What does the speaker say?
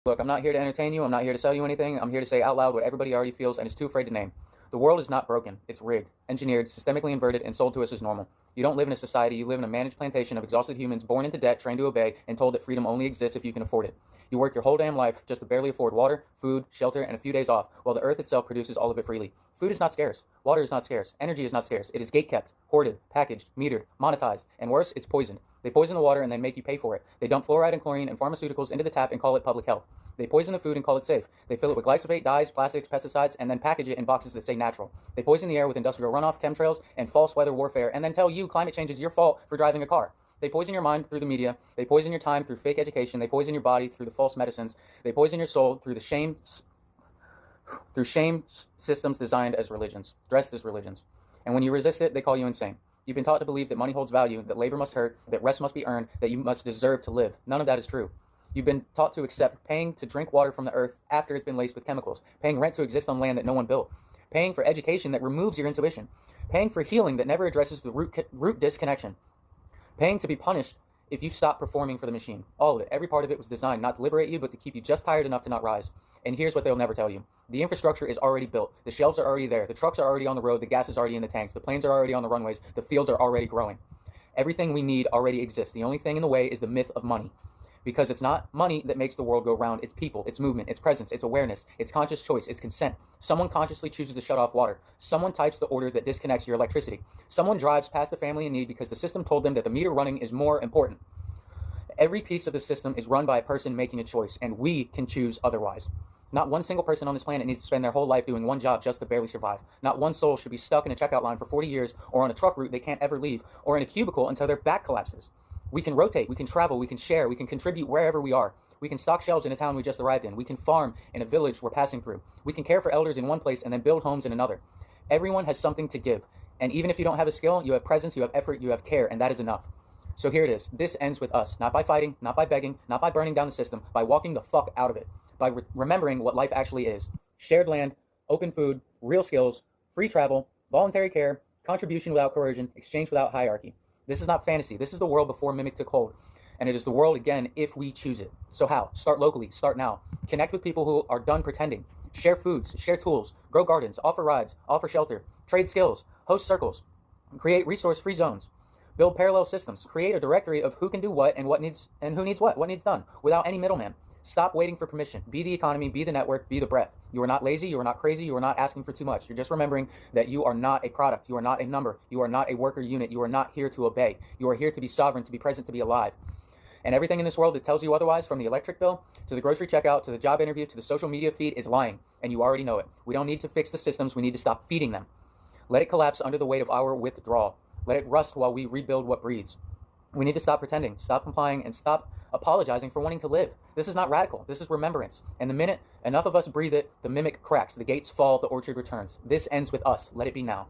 Look, I'm not here to entertain you. I'm not here to sell you anything. I'm here to say out loud what everybody already feels and is too afraid to name. The world is not broken. It's rigged, engineered, systemically inverted, and sold to us as normal. You don't live in a society. You live in a managed plantation of exhausted humans born into debt, trained to obey, and told that freedom only exists if you can afford it. You work your whole damn life just to barely afford water, food, shelter, and a few days off, while the earth itself produces all of it freely. Food is not scarce. Water is not scarce. Energy is not scarce. It is gatekept, hoarded, packaged, metered, monetized, and worse, it's poisoned. They poison the water and then make you pay for it. They dump fluoride and chlorine and pharmaceuticals into the tap and call it public health. They poison the food and call it safe. They fill it with glyphosate, dyes, plastics, pesticides, and then package it in boxes that say natural. They poison the air with industrial runoff, chemtrails, and false weather warfare, and then tell you climate change is your fault for driving a car. They poison your mind through the media. They poison your time through fake education. They poison your body through the false medicines. They poison your soul through shame systems designed as religions, dressed as religions. And when you resist it, they call you insane. You've been taught to believe that money holds value, that labor must hurt, that rest must be earned, that you must deserve to live. None of that is true. You've been taught to accept paying to drink water from the earth after it's been laced with chemicals, paying rent to exist on land that no one built, paying for education that removes your intuition, paying for healing that never addresses the root disconnection, paying to be punished if you stop performing for the machine. All of it, every part of it was designed not to liberate you, but to keep you just tired enough to not rise. And here's what they'll never tell you. The infrastructure is already built. The shelves are already there. The trucks are already on the road. The gas is already in the tanks. The planes are already on the runways. The fields are already growing. Everything we need already exists. The only thing in the way is the myth of money. Because it's not money that makes the world go round. It's people, it's movement, it's presence, it's awareness, it's conscious choice, it's consent. Someone consciously chooses to shut off water. Someone types the order that disconnects your electricity. Someone drives past the family in need because the system told them that the meter running is more important. Every piece of the system is run by a person making a choice, and we can choose otherwise. Not one single person on this planet needs to spend their whole life doing one job just to barely survive. Not one soul should be stuck in a checkout line for 40 years, or on a truck route they can't ever leave, or in a cubicle until their back collapses. We can rotate, we can travel, we can share, we can contribute wherever we are. We can stock shelves in a town we just arrived in. We can farm in a village we're passing through. We can care for elders in one place and then build homes in another. Everyone has something to give. And even if you don't have a skill, you have presence, you have effort, you have care, and that is enough. So here it is. This ends with us. Not by fighting, not by begging, not by burning down the system, by walking the fuck out of it. By remembering what life actually is. Shared land, open food, real skills, free travel, voluntary care, contribution without coercion, exchange without hierarchy. This is not fantasy. This is the world before Mimic took hold. And it is the world again if we choose it. So how? Start locally. Start now. Connect with people who are done pretending. Share foods. Share tools. Grow gardens. Offer rides. Offer shelter. Trade skills. Host circles. Create resource-free zones. Build parallel systems. Create a directory of who can do what and who needs what needs done, without any middleman. Stop waiting for permission. Be the economy, be the network, be the breath. You are not lazy, you are not crazy, you are not asking for too much. You're just remembering that you are not a product, you are not a number, you are not a worker unit, you are not here to obey. You are here to be sovereign, to be present, to be alive. And everything in this world that tells you otherwise, from the electric bill, to the grocery checkout, to the job interview, to the social media feed, is lying. And you already know it. We don't need to fix the systems, we need to stop feeding them. Let it collapse under the weight of our withdrawal. Let it rust while we rebuild what breathes. We need to stop pretending, stop complying, and stop apologizing for wanting to live. This is not radical. This is remembrance. And the minute enough of us breathe it, the mimic cracks, the gates fall, the orchard returns. This ends with us. Let it be now.